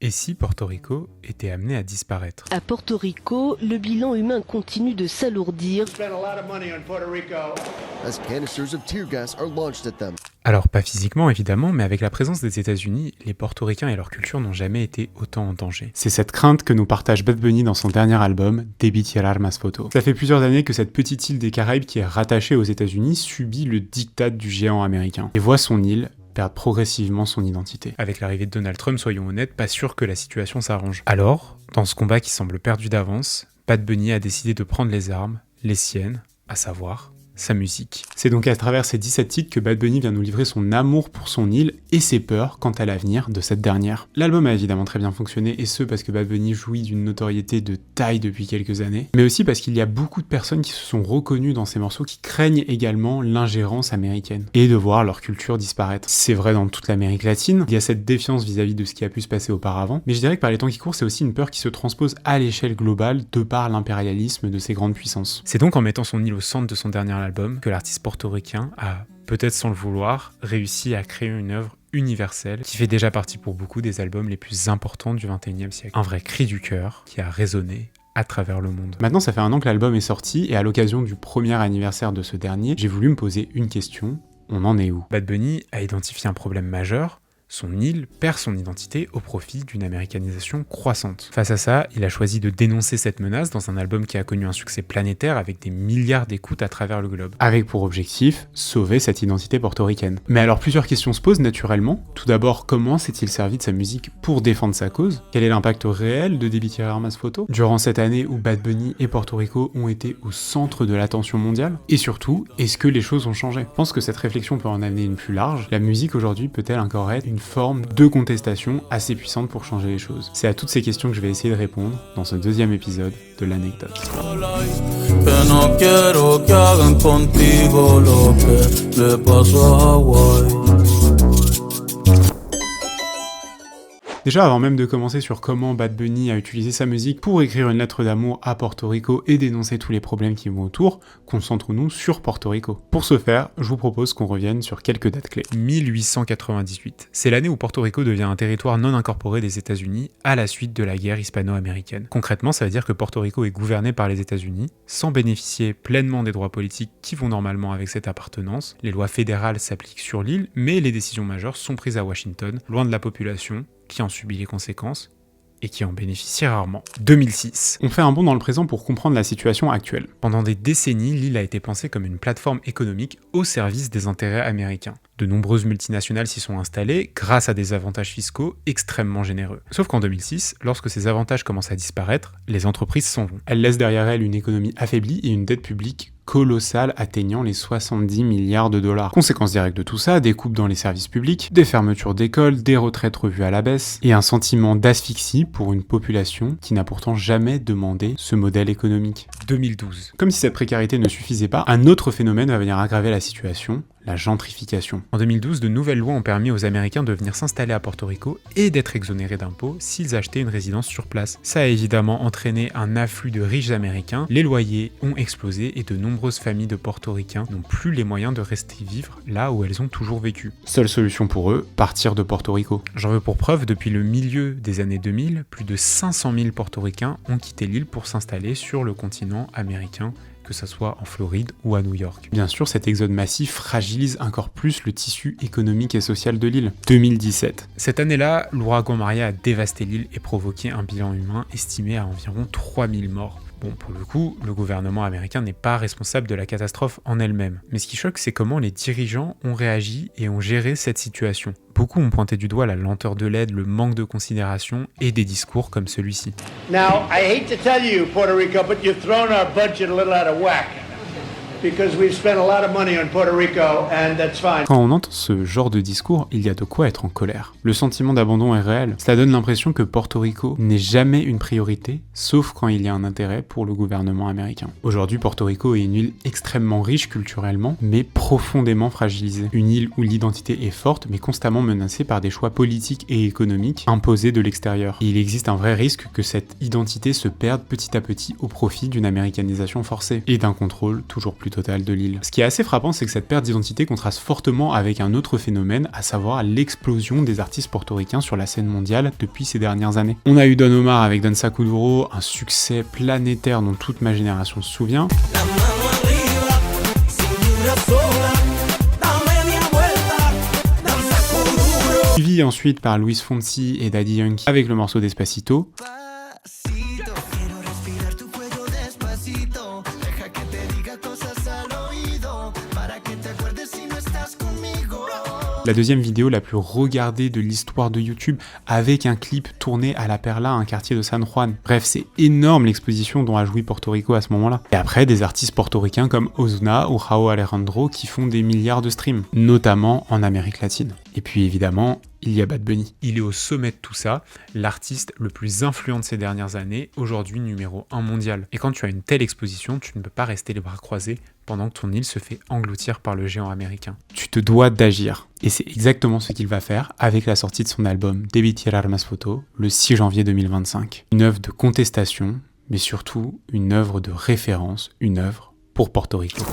Et si Porto Rico était amené à disparaître? À Porto Rico, le bilan humain continue de s'alourdir. Alors pas physiquement évidemment, mais avec la présence des États-Unis, les Portoricains et leur culture n'ont jamais été autant en danger. C'est cette crainte que nous partage Bad Bunny dans son dernier album, Debí Tirar Más Fotos. Ça fait plusieurs années que cette petite île des Caraïbes qui est rattachée aux États-Unis subit le diktat du géant américain et voit son île perdre progressivement son identité. Avec l'arrivée de Donald Trump, soyons honnêtes, pas sûr que la situation s'arrange. Alors, dans ce combat qui semble perdu d'avance, Bad Bunny a décidé de prendre les armes, les siennes, à savoir sa musique. C'est donc à travers ces 17 titres que Bad Bunny vient nous livrer son amour pour son île et ses peurs quant à l'avenir de cette dernière. L'album a évidemment très bien fonctionné, et ce parce que Bad Bunny jouit d'une notoriété de taille depuis quelques années, mais aussi parce qu'il y a beaucoup de personnes qui se sont reconnues dans ces morceaux, qui craignent également l'ingérence américaine et de voir leur culture disparaître. C'est vrai dans toute l'Amérique latine, il y a cette défiance vis-à-vis de ce qui a pu se passer auparavant, mais je dirais que par les temps qui courent, c'est aussi une peur qui se transpose à l'échelle globale de par l'impérialisme de ces grandes puissances. C'est donc en mettant son île au centre de son dernier album que l'artiste portoricain a, peut-être sans le vouloir, réussi à créer une œuvre universelle qui fait déjà partie pour beaucoup des albums les plus importants du XXIe siècle. Un vrai cri du cœur qui a résonné à travers le monde. Maintenant, ça fait un an que l'album est sorti, et à l'occasion du premier anniversaire de ce dernier, j'ai voulu me poser une question: on en est où? Bad Bunny a identifié un problème majeur. Son île perd son identité au profit d'une américanisation croissante. Face à ça, il a choisi de dénoncer cette menace dans un album qui a connu un succès planétaire avec des milliards d'écoutes à travers le globe, avec pour objectif sauver cette identité portoricaine. Mais alors plusieurs questions se posent naturellement. Tout d'abord, comment s'est-il servi de sa musique pour défendre sa cause? Quel est l'impact réel de Debí Tirar Más Fotos durant cette année où Bad Bunny et Porto Rico ont été au centre de l'attention mondiale? Et surtout, est-ce que les choses ont changé? Je pense que cette réflexion peut en amener une plus large. La musique aujourd'hui peut-elle encore être une forme de contestation assez puissante pour changer les choses? C'est à toutes ces questions que je vais essayer de répondre dans ce deuxième épisode de l'anecdote. Déjà, avant même de commencer sur comment Bad Bunny a utilisé sa musique pour écrire une lettre d'amour à Porto Rico et dénoncer tous les problèmes qui vont autour, concentrons-nous sur Porto Rico. Pour ce faire, je vous propose qu'on revienne sur quelques dates clés. 1898, c'est l'année où Porto Rico devient un territoire non incorporé des États-Unis à la suite de la guerre hispano-américaine. Concrètement, ça veut dire que Porto Rico est gouverné par les États-Unis, sans bénéficier pleinement des droits politiques qui vont normalement avec cette appartenance. Les lois fédérales s'appliquent sur l'île, mais les décisions majeures sont prises à Washington, loin de la population, qui en subit les conséquences et qui en bénéficie rarement. 2006. On fait un bond dans le présent pour comprendre la situation actuelle. Pendant des décennies, l'île a été pensée comme une plateforme économique au service des intérêts américains. De nombreuses multinationales s'y sont installées grâce à des avantages fiscaux extrêmement généreux. Sauf qu'en 2006, lorsque ces avantages commencent à disparaître, les entreprises s'en vont. Elles laissent derrière elles une économie affaiblie et une dette publique colossale atteignant les 70 milliards de dollars. Conséquence directe de tout ça, des coupes dans les services publics, des fermetures d'écoles, des retraites revues à la baisse, et un sentiment d'asphyxie pour une population qui n'a pourtant jamais demandé ce modèle économique. 2012. Comme si cette précarité ne suffisait pas, un autre phénomène va venir aggraver la situation: la gentrification. En 2012, de nouvelles lois ont permis aux Américains de venir s'installer à Porto Rico et d'être exonérés d'impôts s'ils achetaient une résidence sur place. Ça a évidemment entraîné un afflux de riches Américains, les loyers ont explosé et de nombreuses familles de Portoricains n'ont plus les moyens de rester vivre là où elles ont toujours vécu. Seule solution pour eux, partir de Porto Rico. J'en veux pour preuve, depuis le milieu des années 2000, plus de 500 000 Portoricains ont quitté l'île pour s'installer sur le continent américain, que ce soit en Floride ou à New York. Bien sûr, cet exode massif fragilise encore plus le tissu économique et social de l'île. 2017. Cette année-là, l'ouragan Maria a dévasté l'île et provoqué un bilan humain estimé à environ 3000 morts. Bon, pour le coup, le gouvernement américain n'est pas responsable de la catastrophe en elle-même. Mais ce qui choque, c'est comment les dirigeants ont réagi et ont géré cette situation. Beaucoup ont pointé du doigt la lenteur de l'aide, le manque de considération et des discours comme celui-ci. Now, I hate to tell you, Puerto Rico, but you've thrown our budget a little out of whack. Because we've spent a lot of money on Puerto Rico, and that's fine. Quand on entend ce genre de discours, il y a de quoi être en colère. Le sentiment d'abandon est réel. Cela donne l'impression que Porto Rico n'est jamais une priorité, sauf quand il y a un intérêt pour le gouvernement américain. Aujourd'hui, Porto Rico est une île extrêmement riche culturellement, mais profondément fragilisée. Une île où l'identité est forte, mais constamment menacée par des choix politiques et économiques imposés de l'extérieur. Et il existe un vrai risque que cette identité se perde petit à petit au profit d'une américanisation forcée et d'un contrôle toujours plus plus totale de l'île. Ce qui est assez frappant, c'est que cette perte d'identité contraste fortement avec un autre phénomène, à savoir l'explosion des artistes portoricains sur la scène mondiale depuis ces dernières années. On a eu Don Omar avec Danza Kuduro, un succès planétaire dont toute ma génération se souvient. Suivi ensuite par Luis Fonsi et Daddy Yankee avec le morceau Despacito. La deuxième vidéo la plus regardée de l'histoire de YouTube, avec un clip tourné à La Perla, un quartier de San Juan. Bref, c'est énorme l'exposition dont a joui Porto Rico à ce moment-là. Et après, des artistes portoricains comme Ozuna ou Rauw Alejandro qui font des milliards de streams, notamment en Amérique latine. Et puis évidemment, il y a Bad Bunny. Il est au sommet de tout ça, l'artiste le plus influent de ces dernières années, aujourd'hui numéro 1 mondial. Et quand tu as une telle exposition, tu ne peux pas rester les bras croisés pendant que ton île se fait engloutir par le géant américain. Tu te dois d'agir. Et c'est exactement ce qu'il va faire avec la sortie de son album Debí Tirar Más Fotos le 6 janvier 2025. Une œuvre de contestation, mais surtout une œuvre de référence, une œuvre pour Porto Rico.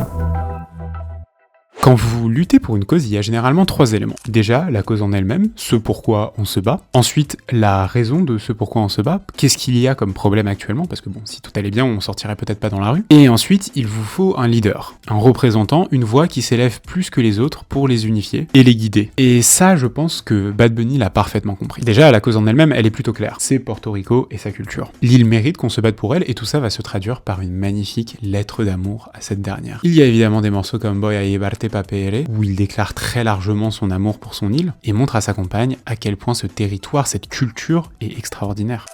Quand vous luttez pour une cause, il y a généralement 3 éléments. Déjà, la cause en elle-même, ce pourquoi on se bat. Ensuite, la raison de ce pourquoi on se bat. Qu'est-ce qu'il y a comme problème actuellement? Parce que bon, si tout allait bien, on sortirait peut-être pas dans la rue. Et ensuite, il vous faut un leader, un représentant, une voix qui s'élève plus que les autres pour les unifier et les guider. Et ça, je pense que Bad Bunny l'a parfaitement compris. Déjà, la cause en elle-même, elle est plutôt claire. C'est Porto Rico et sa culture. L'île mérite qu'on se batte pour elle et tout ça va se traduire par une magnifique lettre d'amour à cette dernière. Il y a évidemment des morceaux comme Voy a llevarte Papere, où il déclare très largement son amour pour son île et montre à sa compagne à quel point ce territoire, cette culture est extraordinaire.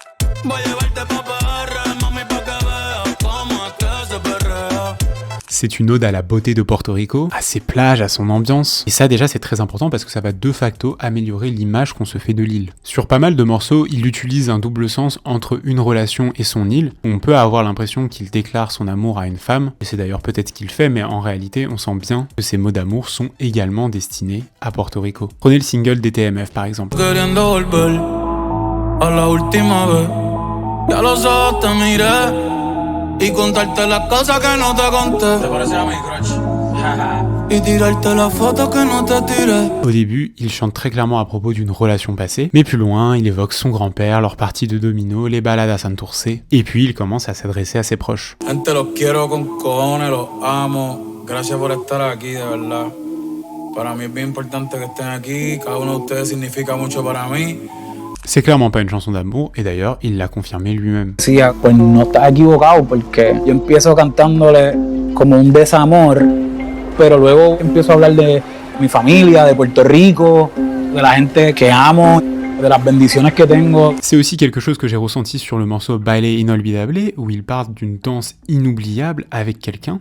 C'est une ode à la beauté de Porto Rico, à ses plages, à son ambiance. Et ça déjà c'est très important parce que ça va de facto améliorer l'image qu'on se fait de l'île. Sur pas mal de morceaux, il utilise un double sens entre une relation et son île. On peut avoir l'impression qu'il déclare son amour à une femme, et c'est d'ailleurs peut-être ce qu'il fait, mais en réalité on sent bien que ces mots d'amour sont également destinés à Porto Rico. Prenez le single DTMF par exemple. Y contarte las cosas que no te conté. Te pareces a mi crush. Y tirarte la photo que no te tiré. Au début, il chante très clairement à propos d'une relation passée, mais plus loin, il évoque son grand-père, leur partie de domino, les balades à Santurce, et puis il commence à s'adresser à ses proches. Gente, los quiero con cojones, los amo. Gracias por estar aquí, de verdad. Para mí es bien importante que estén aquí. Cada uno de ustedes significa mucho para mí. C'est clairement pas une chanson d'amour, et d'ailleurs, il l'a confirmé lui-même. Decía, pues no estás equivocado, porque yo empiezo cantándole como un desamor, pero luego empiezo a hablar de mi familia, de Puerto Rico, de la gente que amo, de las bendiciones que tengo. C'est aussi quelque chose que j'ai ressenti sur le morceau Baile Inolvidable, où il parle d'une danse inoubliable avec quelqu'un.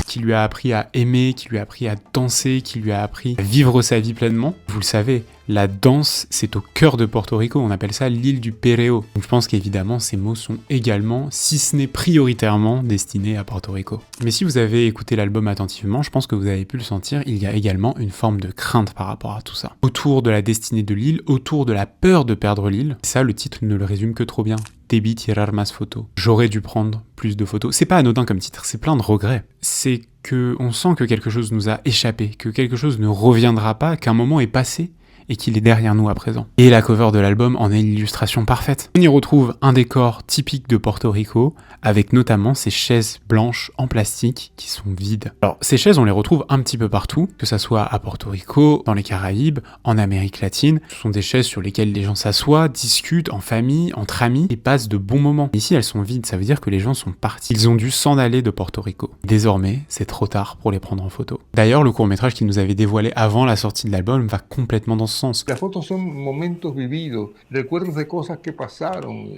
Qui lui a appris à aimer, qui lui a appris à danser, qui lui a appris à vivre sa vie pleinement. Vous le savez, la danse, c'est au cœur de Porto Rico, on appelle ça l'île du Perreo. Donc je pense qu'évidemment, ces mots sont également, si ce n'est prioritairement, destinés à Porto Rico. Mais si vous avez écouté l'album attentivement, je pense que vous avez pu le sentir, il y a également une forme de crainte par rapport à tout ça. Autour de la destinée de l'île, autour de la peur de perdre l'île, ça, le titre ne le résume que trop bien. Debí tirar más fotos. J'aurais dû prendre plus de photos. C'est pas anodin comme titre, c'est plein de regrets. C'est que on sent que quelque chose nous a échappé, que quelque chose ne reviendra pas, qu'un moment est passé et qu'il est derrière nous à présent. Et la cover de l'album en est l'illustration parfaite. On y retrouve un décor typique de Porto Rico, avec notamment ces chaises blanches en plastique qui sont vides. Alors ces chaises, on les retrouve un petit peu partout, que ça soit à Porto Rico, dans les Caraïbes, en Amérique latine. Ce sont des chaises sur lesquelles les gens s'assoient, discutent en famille, entre amis, et passent de bons moments. Ici, elles sont vides, ça veut dire que les gens sont partis. Ils ont dû s'en aller de Porto Rico. Désormais, c'est trop tard pour les prendre en photo. D'ailleurs, le court-métrage qu'ils nous avaient dévoilé avant la sortie de l'album va complètement dans ce sens. Las fotos son momentos vividos, recuerdos de cosas que pasaron.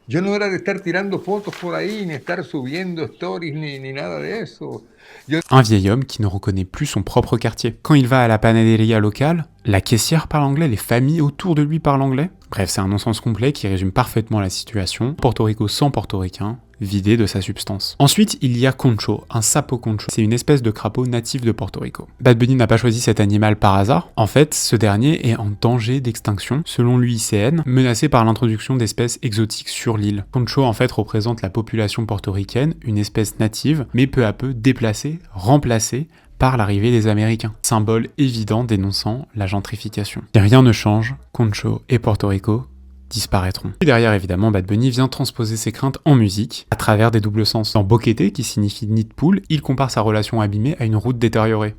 Yo no era de estar tirando fotos por ahí, ni estar subiendo stories, ni nada de eso. Un vieil homme qui ne reconnaît plus son propre quartier. Quand il va à la panaderia locale, la caissière parle anglais, les familles autour de lui parlent anglais. Bref, c'est un non-sens complet qui résume parfaitement la situation. Porto Rico sans portoricains, vidé de sa substance. Ensuite, il y a Concho, un sapo concho. C'est une espèce de crapaud natif de Porto Rico. Bad Bunny n'a pas choisi cet animal par hasard. En fait, ce dernier est en danger d'extinction, selon l'UICN, menacé par l'introduction d'espèces exotiques sur l'île. Concho, en fait, représente la population portoricaine, une espèce native, mais peu à peu déplacée, remplacée par l'arrivée des Américains. Symbole évident dénonçant la gentrification. Et rien ne change, Concho et Porto Rico disparaîtront. Et derrière, évidemment, Bad Bunny vient transposer ses craintes en musique, à travers des doubles sens. Dans Boquete, qui signifie nid de poule, il compare sa relation abîmée à une route détériorée.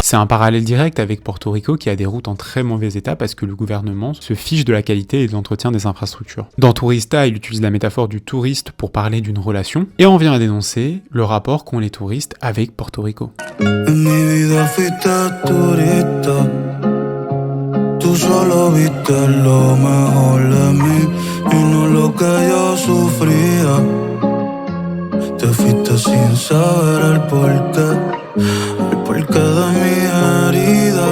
C'est un parallèle direct avec Porto Rico qui a des routes en très mauvais état parce que le gouvernement se fiche de la qualité et de l'entretien des infrastructures. Dans Tourista, il utilise la métaphore du touriste pour parler d'une relation et on vient à dénoncer le rapport qu'ont les touristes avec Porto Rico. Te fuiste sin saber el porqué de mi herida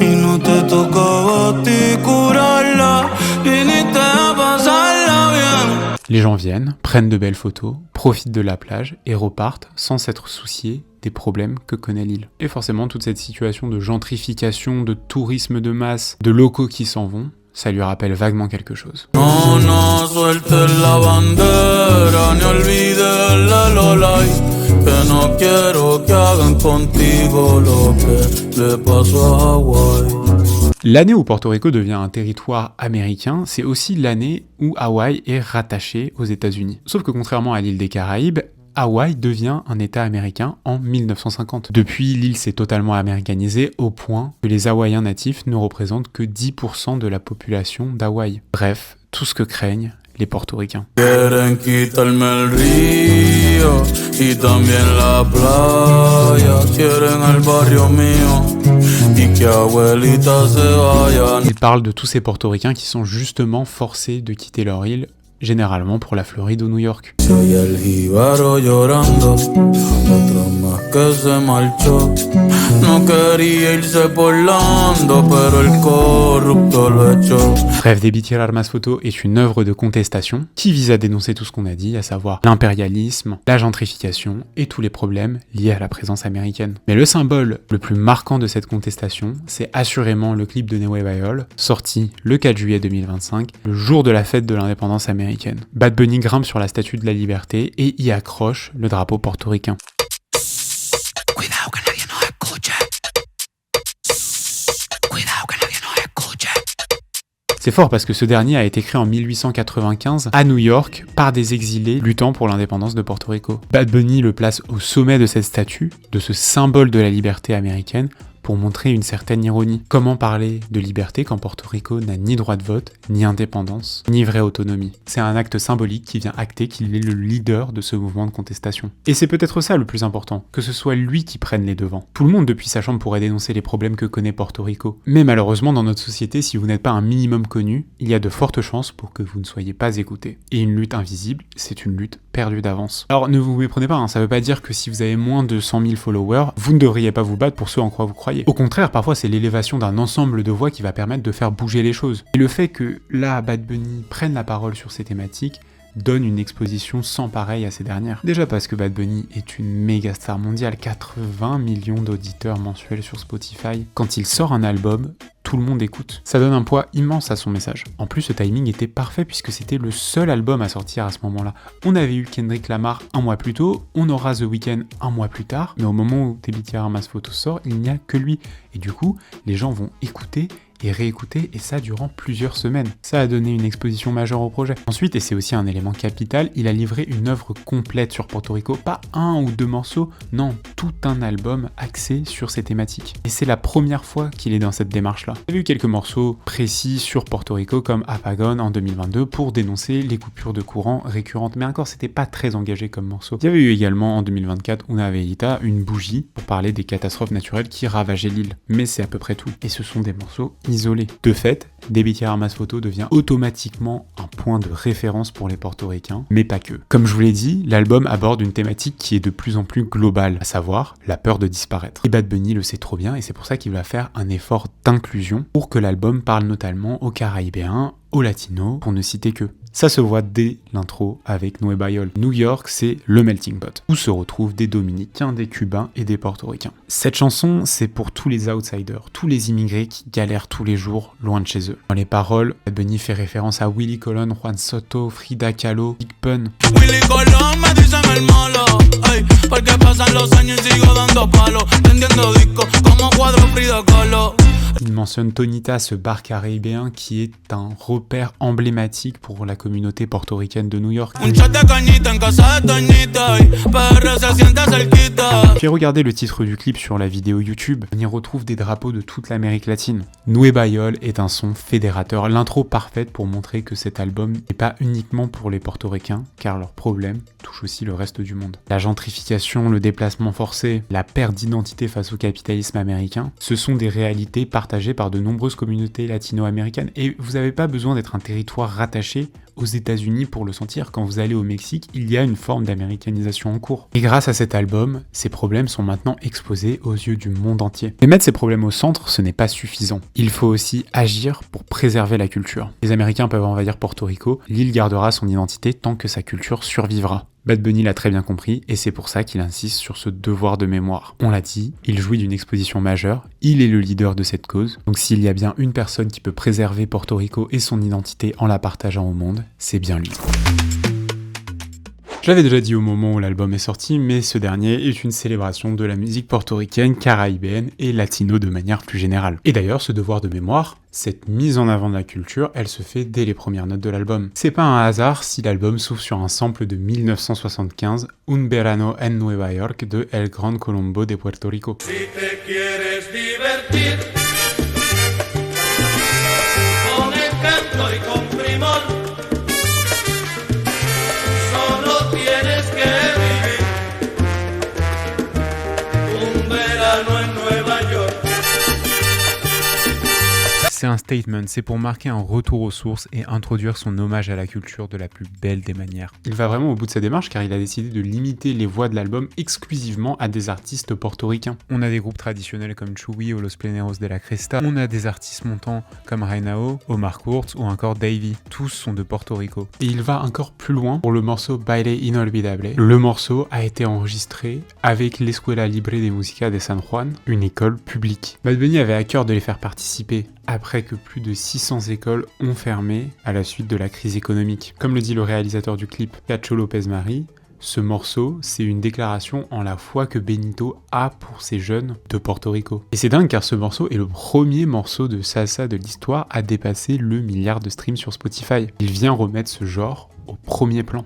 y no te tocaba a ti curarla, viniste a pasarla bien. Les gens viennent, prennent de belles photos, profitent de la plage et repartent sans s'être souciés des problèmes que connaît l'île. Et forcément, toute cette situation de gentrification, de tourisme de masse, de locaux qui s'en vont, ça lui rappelle vaguement quelque chose. No, no sueltes la bandera, ni olvides la Lola, que no quiero que hagan contigo lo que le pasó a Hawaii. L'année où Porto Rico devient un territoire américain, c'est aussi l'année où Hawaï est rattaché aux États-Unis. Sauf que contrairement à l'île des Caraïbes, Hawaï devient un État américain en 1950. Depuis, l'île s'est totalement américanisée au point que les Hawaïens natifs ne représentent que 10% de la population d'Hawaï. Bref, tout ce que craignent les portoricains. Ils parlent de tous ces portoricains qui sont justement forcés de quitter leur île, généralement pour la Floride ou New York. Bref, Debí Tirar Más Fotos est une œuvre de contestation qui vise à dénoncer tout ce qu'on a dit, à savoir l'impérialisme, la gentrification et tous les problèmes liés à la présence américaine. Mais le symbole le plus marquant de cette contestation, c'est assurément le clip de Nueva York, sorti le 4 juillet 2025, le jour de la fête de l'indépendance américaine. Bad Bunny grimpe sur la Statue de la Liberté et y accroche le drapeau portoricain. C'est fort parce que ce dernier a été créé en 1895 à New York par des exilés luttant pour l'indépendance de Porto Rico. Bad Bunny le place au sommet de cette statue, de ce symbole de la liberté américaine, pour montrer une certaine ironie. Comment parler de liberté quand Porto Rico n'a ni droit de vote, ni indépendance, ni vraie autonomie? C'est un acte symbolique qui vient acter qu'il est le leader de ce mouvement de contestation. Et c'est peut-être ça le plus important, que ce soit lui qui prenne les devants. Tout le monde depuis sa chambre pourrait dénoncer les problèmes que connaît Porto Rico. Mais malheureusement, dans notre société, si vous n'êtes pas un minimum connu, il y a de fortes chances pour que vous ne soyez pas écouté. Et une lutte invisible, c'est une lutte perdue d'avance. Alors ne vous méprenez pas, ça veut pas dire que si vous avez moins de 100 000 followers, vous ne devriez pas vous battre pour ce en quoi vous croyez. Au contraire, parfois c'est l'élévation d'un ensemble de voix qui va permettre de faire bouger les choses. Et le fait que là, Bad Bunny prenne la parole sur ces thématiques donne une exposition sans pareil à ces dernières. Déjà parce que Bad Bunny est une méga star mondiale, 80 millions d'auditeurs mensuels sur Spotify. Quand il sort un album, tout le monde écoute. Ça donne un poids immense à son message. En plus, ce timing était parfait puisque c'était le seul album à sortir à ce moment-là. On avait eu Kendrick Lamar un mois plus tôt, on aura The Weeknd un mois plus tard, mais au moment où Debí Tirar Más Fotos sort, il n'y a que lui. Et du coup, les gens vont écouter et réécouter, et ça durant plusieurs semaines. Ça a donné une exposition majeure au projet. Ensuite, et c'est aussi un élément capital, il a livré une œuvre complète sur Porto Rico, pas un ou deux morceaux, non, tout un album axé sur ces thématiques. Et c'est la première fois qu'il est dans cette démarche-là. Il y a eu quelques morceaux précis sur Porto Rico, comme Apagón en 2022, pour dénoncer les coupures de courant récurrentes, mais encore c'était pas très engagé comme morceau. Il y avait eu également en 2024, Una Velita, une bougie, pour parler des catastrophes naturelles qui ravageaient l'île. Mais c'est à peu près tout. Et ce sont des morceaux isolé. De fait, Debbie Armas Photo devient automatiquement un point de référence pour les portoricains, mais pas que. Comme je vous l'ai dit, l'album aborde une thématique qui est de plus en plus globale, à savoir la peur de disparaître. Et Bad Bunny le sait trop bien, et c'est pour ça qu'il va faire un effort d'inclusion pour que l'album parle notamment aux Caraïbéens, aux Latinos, pour ne citer que. Ça se voit dès l'intro avec Nueva York. New York, c'est le melting pot, où se retrouvent des Dominicains, des Cubains et des Portoricains. Cette chanson, c'est pour tous les outsiders, tous les immigrés qui galèrent tous les jours loin de chez eux. Dans les paroles, Bad Bunny fait référence à Willie Colon, Juan Soto, Frida Kahlo, Big Pun. Willy Colón me dicen el malo, ay, porque pasan los años y sigo dando palos, vendiendo discos como cuadro Frida Kahlo. Il mentionne Tonita, ce bar caribéen qui est un repère emblématique pour la communauté portoricaine de New York. Puis regardez le titre du clip sur la vidéo YouTube, on y retrouve des drapeaux de toute l'Amérique latine. Nueva York est un son fédérateur, l'intro parfaite pour montrer que cet album n'est pas uniquement pour les portoricains, car leurs problèmes touchent aussi le reste du monde. La gentrification, le déplacement forcé, la perte d'identité face au capitalisme américain, ce sont des réalités partagées par de nombreuses communautés latino-américaines, et vous n'avez pas besoin d'être un territoire rattaché aux États-Unis pour le sentir. Quand vous allez au Mexique, il y a une forme d'américanisation en cours. Et grâce à cet album, ces problèmes sont maintenant exposés aux yeux du monde entier. Mais mettre ces problèmes au centre, ce n'est pas suffisant. Il faut aussi agir pour préserver la culture. Les Américains peuvent envahir Porto Rico, l'île gardera son identité tant que sa culture survivra. Bad Bunny l'a très bien compris et c'est pour ça qu'il insiste sur ce devoir de mémoire. On l'a dit, il jouit d'une exposition majeure, il est le leader de cette cause, donc s'il y a bien une personne qui peut préserver Porto Rico et son identité en la partageant au monde, c'est bien lui. Je l'avais déjà dit au moment où l'album est sorti, mais ce dernier est une célébration de la musique portoricaine, caraïbéenne et latino de manière plus générale. Et d'ailleurs, ce devoir de mémoire, cette mise en avant de la culture, elle se fait dès les premières notes de l'album. C'est pas un hasard si l'album s'ouvre sur un sample de 1975, Un verano en Nueva York de El Gran Colombo de Puerto Rico. Si te quieres divertir, con encanto y con primor, solo tienes que vivir un verano en Nueva York. C'est un statement, c'est pour marquer un retour aux sources et introduire son hommage à la culture de la plus belle des manières. Il va vraiment au bout de sa démarche car il a décidé de limiter les voix de l'album exclusivement à des artistes portoricains. On a des groupes traditionnels comme Chewy ou Los Pleneros de la Cresta, on a des artistes montants comme Reinao, Omar Kurtz ou encore Davey. Tous sont de Porto Rico. Et il va encore plus loin pour le morceau Baile Inolvidable. Le morceau a été enregistré avec l'Escuela Libre de Música de San Juan, une école publique. Bad Bunny avait à cœur de les faire participer après que plus de 600 écoles ont fermé à la suite de la crise économique. Comme le dit le réalisateur du clip, Cacho Lopez Mari, ce morceau, c'est une déclaration en la foi que Benito a pour ces jeunes de Porto Rico. Et c'est dingue car ce morceau est le premier morceau de salsa de l'histoire à dépasser le milliard de streams sur Spotify. Il vient remettre ce genre au premier plan.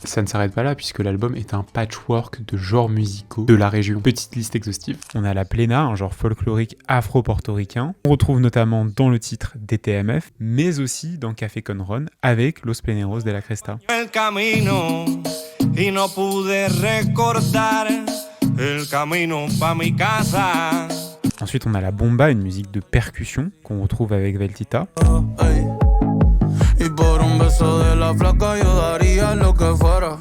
Ça ne s'arrête pas là puisque l'album est un patchwork de genres musicaux de la région. Petite liste exhaustive. On a la plena, un genre folklorique afro-portoricain. On retrouve notamment dans le titre DTMF, mais aussi dans Café con Ron avec Los Pleneros de la Cresta. El camino y no pude recordar el camino pa mi casa. Ensuite, on a la bomba, une musique de percussion qu'on retrouve avec Veltita. Y por un beso de la flaca yo daría lo que fuera.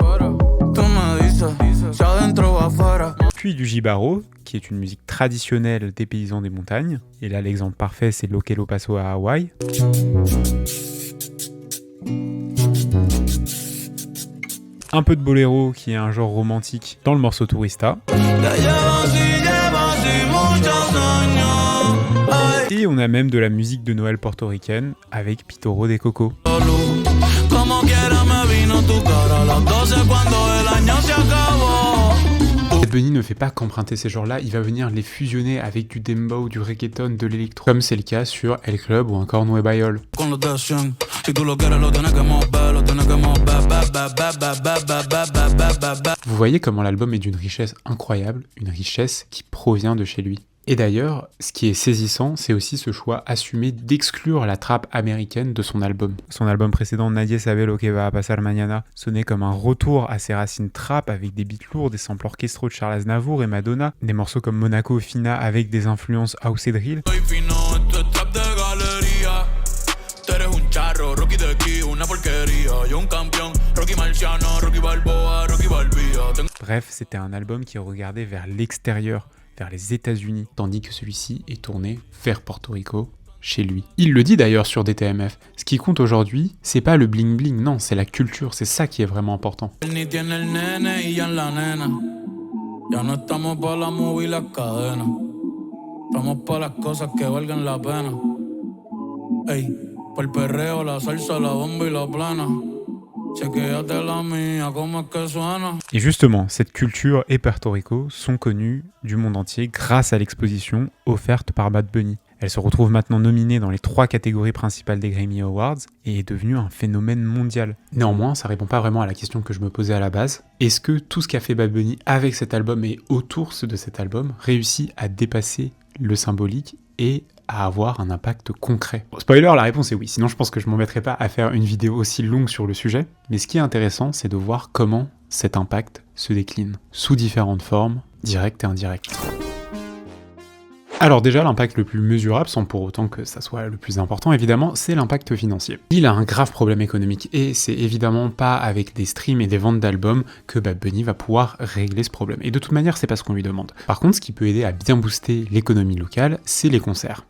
Tú me dices, si adentro o afuera. Puis du jibaro, qui est une musique traditionnelle des paysans des montagnes. Et là, l'exemple parfait, c'est Lo que lo paso à Hawaï. Un peu de boléro, qui est un genre romantique, dans le morceau Tourista. Et on a même de la musique de Noël portoricaine avec Pitoro de Coco. Bad Bunny ne fait pas qu'emprunter ces genres-là, il va venir les fusionner avec du dembow, du reggaeton, de l'électro, comme c'est le cas sur El Club ou encore Nueva York. Vous voyez comment l'album est d'une richesse incroyable, une richesse qui provient de chez lui. Et d'ailleurs, ce qui est saisissant, c'est aussi ce choix assumé d'exclure la trap américaine de son album. Son album précédent, Nadie sabe lo que va a pasar mañana, sonnait comme un retour à ses racines trap avec des beats lourds, des samples orchestraux de Charles Aznavour et Madonna, des morceaux comme Monaco Fina avec des influences house et drill. Bref, c'était un album qui regardait vers l'extérieur, vers les États-Unis, tandis que celui-ci est tourné vers Porto Rico, chez lui. Il le dit d'ailleurs sur DTMF, ce qui compte aujourd'hui, c'est pas le bling bling, non, c'est la culture, c'est ça qui est vraiment important. Et justement, cette culture et Porto Rico sont connus du monde entier grâce à l'exposition offerte par Bad Bunny. Elle se retrouve maintenant nominée dans les 3 catégories principales des Grammy Awards et est devenue un phénomène mondial. Néanmoins, ça répond pas vraiment à la question que je me posais à la base. Est-ce que tout ce qu'a fait Bad Bunny avec cet album et autour de cet album réussit à dépasser le symbolique et à avoir un impact concret? Spoiler, la réponse est oui, sinon je pense que je m'embêterai pas à faire une vidéo aussi longue sur le sujet. Mais ce qui est intéressant, c'est de voir comment cet impact se décline, sous différentes formes, directes et indirectes. Alors déjà, l'impact le plus mesurable, sans pour autant que ça soit le plus important, évidemment, c'est l'impact financier. Il a un grave problème économique, et c'est évidemment pas avec des streams et des ventes d'albums que Bad Bunny va pouvoir régler ce problème. Et de toute manière, c'est pas ce qu'on lui demande. Par contre, ce qui peut aider à bien booster l'économie locale, c'est les concerts.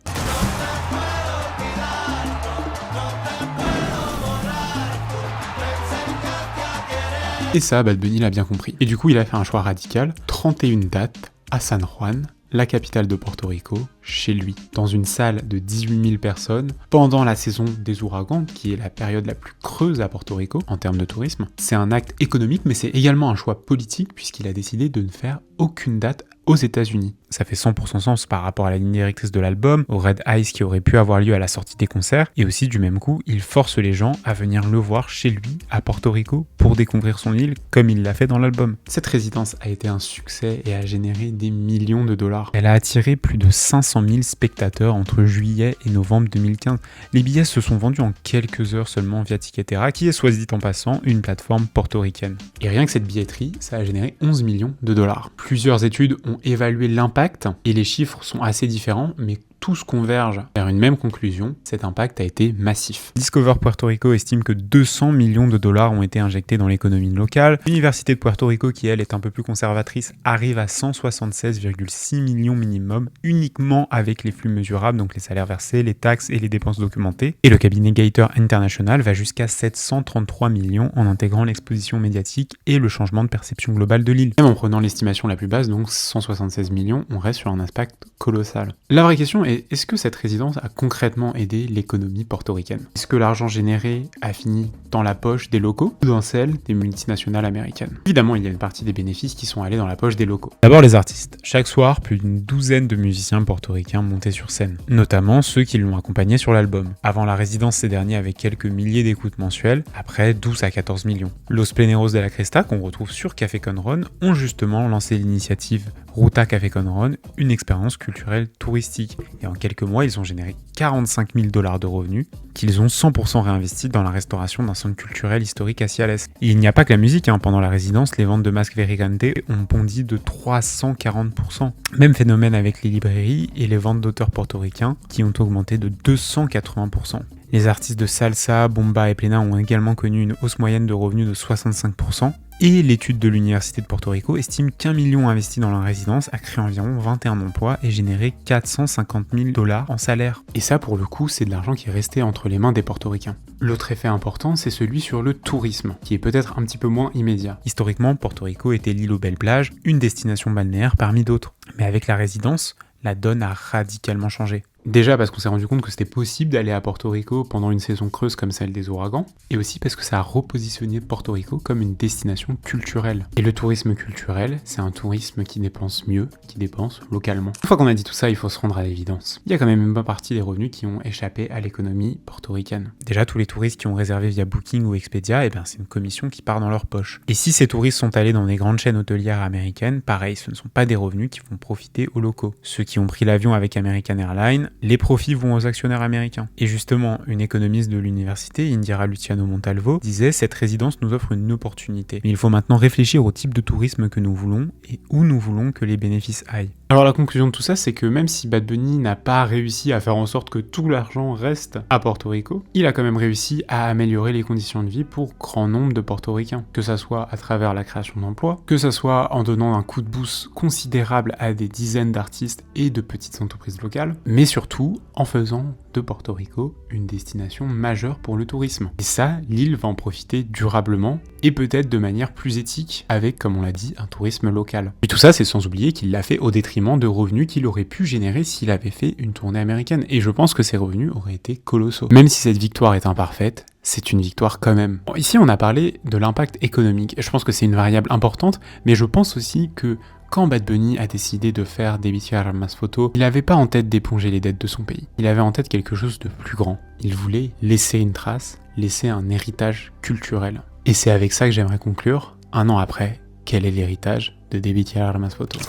Et ça, Bad Bunny l'a bien compris. Et du coup, il a fait un choix radical, 31 dates à San Juan, la capitale de Porto Rico, chez lui, dans une salle de 18 000 personnes, pendant la saison des ouragans, qui est la période la plus creuse à Porto Rico en termes de tourisme. C'est un acte économique, mais c'est également un choix politique, puisqu'il a décidé de ne faire aucune date aux États-Unis. Ça fait 100% sens par rapport à la ligne directrice de l'album, au Red Ice qui aurait pu avoir lieu à la sortie des concerts, et aussi du même coup, il force les gens à venir le voir chez lui, à Porto Rico, pour découvrir son île, comme il l'a fait dans l'album. Cette résidence a été un succès et a généré des millions de dollars. Elle a attiré plus de 500 000 spectateurs entre juillet et novembre 2015. Les billets se sont vendus en quelques heures seulement via Ticketera, qui est, soit dit en passant, une plateforme portoricaine. Et rien que cette billetterie, ça a généré 11 millions de dollars. Plusieurs études ont évalué l'impact, et les chiffres sont assez différents, mais tous convergent vers une même conclusion, cet impact a été massif. Discover Puerto Rico estime que 200 millions de dollars ont été injectés dans l'économie locale. L'université de Puerto Rico, qui elle est un peu plus conservatrice, arrive à 176,6 millions minimum, uniquement avec les flux mesurables, donc les salaires versés, les taxes et les dépenses documentées. Et le cabinet Gator International va jusqu'à 733 millions en intégrant l'exposition médiatique et le changement de perception globale de l'île. Même en prenant l'estimation la plus basse, donc 176 millions, on reste sur un impact colossal. La vraie question est, est-ce que cette résidence a concrètement aidé l'économie portoricaine? Est-ce que l'argent généré a fini dans la poche des locaux ou dans celle des multinationales américaines? Évidemment, il y a une partie des bénéfices qui sont allés dans la poche des locaux. D'abord les artistes. Chaque soir, plus d'une douzaine de musiciens portoricains montaient sur scène, notamment ceux qui l'ont accompagné sur l'album. Avant la résidence, ces derniers avaient quelques milliers d'écoutes mensuelles, après 12 à 14 millions. Los Pleneros de la Cresta, qu'on retrouve sur Café Con Ron, ont justement lancé l'initiative Ruta Café Con Ron, une expérience culturelle touristique. Et en quelques mois, ils ont généré 45 000 $ de revenus qu'ils ont 100% réinvestis dans la restauration d'un centre culturel historique à Ciales. Et il n'y a pas que la musique, pendant la résidence, les ventes de masques Verigante ont bondi de 340%. Même phénomène avec les librairies et les ventes d'auteurs portoricains qui ont augmenté de 280%. Les artistes de salsa, bomba et plena ont également connu une hausse moyenne de revenus de 65%. Et l'étude de l'Université de Porto Rico estime qu'1 million investi dans la résidence a créé environ 21 emplois et généré 450 000 $ en salaire. Et ça, pour le coup, c'est de l'argent qui est resté entre les mains des portoricains. L'autre effet important, c'est celui sur le tourisme, qui est peut-être un petit peu moins immédiat. Historiquement, Porto Rico était l'île aux belles plages, une destination balnéaire parmi d'autres. Mais avec la résidence, la donne a radicalement changé. Déjà parce qu'on s'est rendu compte que c'était possible d'aller à Porto Rico pendant une saison creuse comme celle des ouragans, et aussi parce que ça a repositionné Porto Rico comme une destination culturelle. Et le tourisme culturel, c'est un tourisme qui dépense mieux, qui dépense localement. Une fois qu'on a dit tout ça, il faut se rendre à l'évidence. Il y a quand même une bonne partie des revenus qui ont échappé à l'économie portoricaine. Déjà, tous les touristes qui ont réservé via Booking ou Expedia, c'est une commission qui part dans leur poche. Et si ces touristes sont allés dans des grandes chaînes hôtelières américaines, pareil, ce ne sont pas des revenus qui vont profiter aux locaux. Ceux qui ont pris l'avion avec American Airlines, les profits vont aux actionnaires américains. Et justement, une économiste de l'université, Indira Luciano Montalvo, disait « Cette résidence nous offre une opportunité. Mais il faut maintenant réfléchir au type de tourisme que nous voulons et où nous voulons que les bénéfices aillent. » Alors la conclusion de tout ça, c'est que même si Bad Bunny n'a pas réussi à faire en sorte que tout l'argent reste à Porto Rico, il a quand même réussi à améliorer les conditions de vie pour grand nombre de portoricains, que ça soit à travers la création d'emplois, que ça soit en donnant un coup de boost considérable à des dizaines d'artistes et de petites entreprises locales, mais surtout en faisant de Porto Rico une destination majeure pour le tourisme. Et ça, l'île va en profiter durablement et peut-être de manière plus éthique avec, comme on l'a dit, un tourisme local. Et tout ça, c'est sans oublier qu'il l'a fait au détriment de revenus qu'il aurait pu générer s'il avait fait une tournée américaine. Et je pense que ces revenus auraient été colossaux. Même si cette victoire est imparfaite, c'est une victoire quand même. Bon, ici, on a parlé de l'impact économique. Je pense que c'est une variable importante, mais je pense aussi que quand Bad Bunny a décidé de faire Debitiar Mas Photo, il n'avait pas en tête d'éponger les dettes de son pays. Il avait en tête quelque chose de plus grand. Il voulait laisser une trace, laisser un héritage culturel. Et c'est avec ça que j'aimerais conclure, un an après, quel est l'héritage de Debitiar Mas Photo.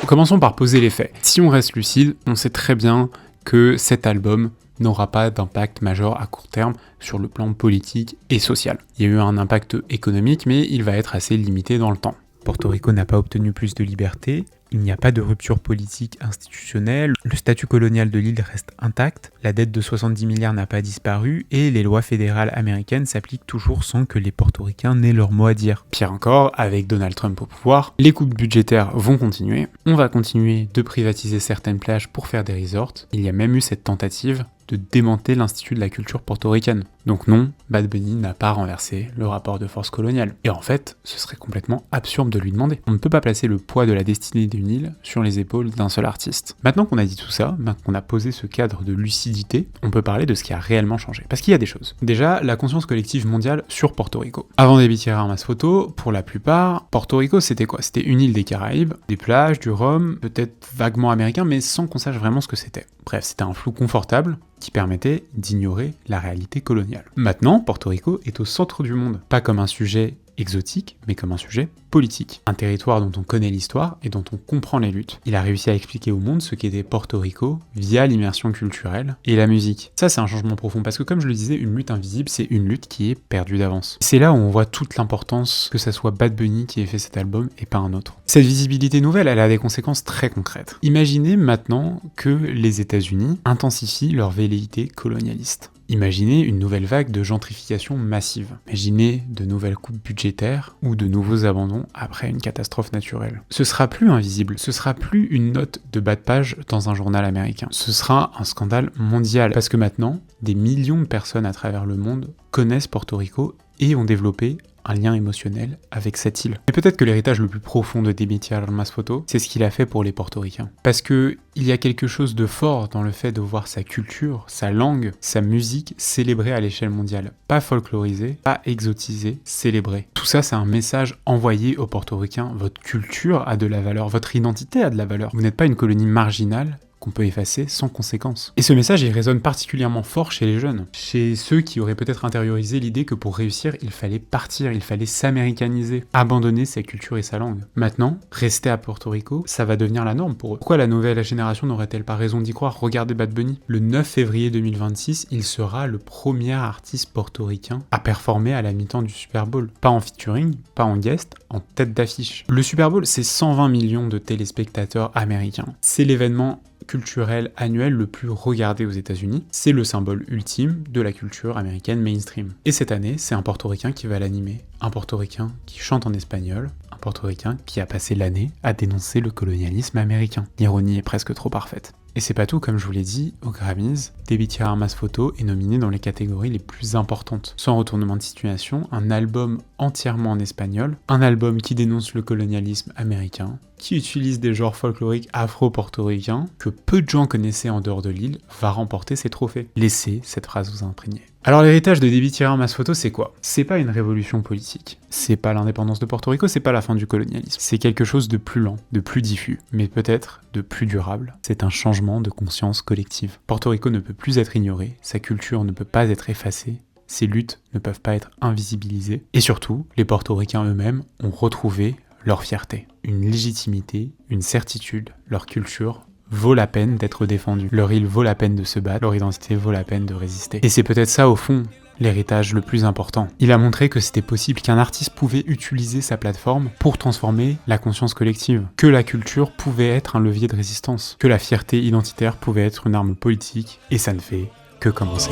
Commençons par poser les faits. Si on reste lucide, on sait très bien que cet album n'aura pas d'impact majeur à court terme sur le plan politique et social. Il y a eu un impact économique, mais il va être assez limité dans le temps. Porto Rico n'a pas obtenu plus de liberté, il n'y a pas de rupture politique institutionnelle, le statut colonial de l'île reste intact, la dette de 70 milliards n'a pas disparu et les lois fédérales américaines s'appliquent toujours sans que les portoricains n'aient leur mot à dire. Pire encore, avec Donald Trump au pouvoir, les coupes budgétaires vont continuer, on va continuer de privatiser certaines plages pour faire des resorts, il y a même eu cette tentative de démanteler l'Institut de la culture portoricaine. Donc non, Bad Bunny n'a pas renversé le rapport de force coloniale. Et en fait, ce serait complètement absurde de lui demander. On ne peut pas placer le poids de la destinée d'une île sur les épaules d'un seul artiste. Maintenant qu'on a dit tout ça, maintenant qu'on a posé ce cadre de lucidité, on peut parler de ce qui a réellement changé. Parce qu'il y a des choses. Déjà, la conscience collective mondiale sur Porto Rico. Avant Debitiar Mas Photo, pour la plupart, Porto Rico c'était quoi? C'était une île des Caraïbes, des plages, du rhum, peut-être vaguement américain, mais sans qu'on sache vraiment ce que c'était. Bref, c'était un flou confortable qui permettait d'ignorer la réalité coloniale. Maintenant, Porto Rico est au centre du monde, pas comme un sujet exotique, mais comme un sujet politique. Un territoire dont on connaît l'histoire et dont on comprend les luttes. Il a réussi à expliquer au monde ce qu'était Porto Rico via l'immersion culturelle et la musique. Ça, c'est un changement profond, parce que comme je le disais, une lutte invisible, c'est une lutte qui est perdue d'avance. C'est là où on voit toute l'importance que ça soit Bad Bunny qui ait fait cet album et pas un autre. Cette visibilité nouvelle, elle a des conséquences très concrètes. Imaginez maintenant que les États-Unis intensifient leur velléité colonialiste. Imaginez une nouvelle vague de gentrification massive. Imaginez de nouvelles coupes budgétaires ou de nouveaux abandons après une catastrophe naturelle. Ce sera plus invisible, ce sera plus une note de bas de page dans un journal américain. Ce sera un scandale mondial, parce que maintenant, des millions de personnes à travers le monde connaissent Porto Rico et ont développé un lien émotionnel avec cette île. Mais peut-être que l'héritage le plus profond de Debitiar Mas Photo, c'est ce qu'il a fait pour les portoricains. Parce que il y a quelque chose de fort dans le fait de voir sa culture, sa langue, sa musique célébrée à l'échelle mondiale. Pas folklorisée, pas exotisée, célébrée. Tout ça, c'est un message envoyé aux portoricains. Votre culture a de la valeur, votre identité a de la valeur. Vous n'êtes pas une colonie marginale qu'on peut effacer sans conséquence. Et ce message, il résonne particulièrement fort chez les jeunes, chez ceux qui auraient peut-être intériorisé l'idée que pour réussir, il fallait partir, il fallait s'américaniser, abandonner sa culture et sa langue. Maintenant, rester à Porto Rico, ça va devenir la norme pour eux. Pourquoi la nouvelle génération n'aurait-elle pas raison d'y croire? Regardez Bad Bunny. Le 9 février 2026, il sera le premier artiste portoricain à performer à la mi-temps du Super Bowl. Pas en featuring, pas en guest, en tête d'affiche. Le Super Bowl, c'est 120 millions de téléspectateurs américains. C'est l'événement culturel annuel le plus regardé aux États-Unis. C'est le symbole ultime de la culture américaine mainstream. Et cette année, c'est un portoricain qui va l'animer. Un portoricain qui chante en espagnol. Un portoricain qui a passé l'année à dénoncer le colonialisme américain. L'ironie est presque trop parfaite. Et c'est pas tout, comme je vous l'ai dit, aux Grammys, Debbie Tierra Mas Photo est nominé dans les catégories les plus importantes. Sans retournement de situation, un album entièrement en espagnol, un album qui dénonce le colonialisme américain, qui utilise des genres folkloriques afro-portoricains que peu de gens connaissaient en dehors de l'île, va remporter ces trophées. Laissez cette phrase vous imprégner. Alors l'héritage de Debbie Tierra Mas Photo, c'est quoi? C'est pas une révolution politique, c'est pas l'indépendance de Porto Rico, c'est pas la fin du colonialisme. C'est quelque chose de plus lent, de plus diffus, mais peut-être de plus durable. C'est un changement de conscience collective. Porto Rico ne peut plus être ignoré, sa culture ne peut pas être effacée, ses luttes ne peuvent pas être invisibilisées, et surtout, les portoricains eux-mêmes ont retrouvé leur fierté, une légitimité, une certitude, leur culture vaut la peine d'être défendue, leur île vaut la peine de se battre, leur identité vaut la peine de résister. Et c'est peut-être ça au fond, l'héritage le plus important. Il a montré que c'était possible, qu'un artiste pouvait utiliser sa plateforme pour transformer la conscience collective, que la culture pouvait être un levier de résistance, que la fierté identitaire pouvait être une arme politique, et ça ne fait que commencer.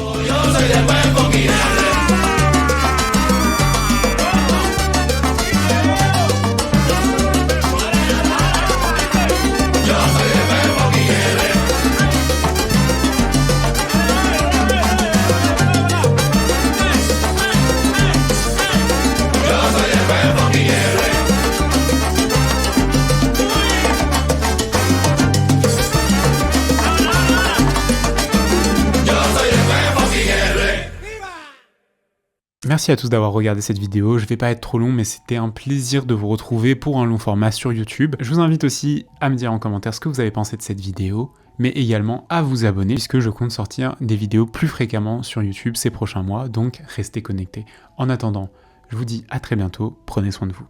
Merci à tous d'avoir regardé cette vidéo, je vais pas être trop long mais c'était un plaisir de vous retrouver pour un long format sur YouTube. Je vous invite aussi à me dire en commentaire ce que vous avez pensé de cette vidéo, mais également à vous abonner puisque je compte sortir des vidéos plus fréquemment sur YouTube ces prochains mois, donc restez connectés. En attendant, je vous dis à très bientôt, prenez soin de vous.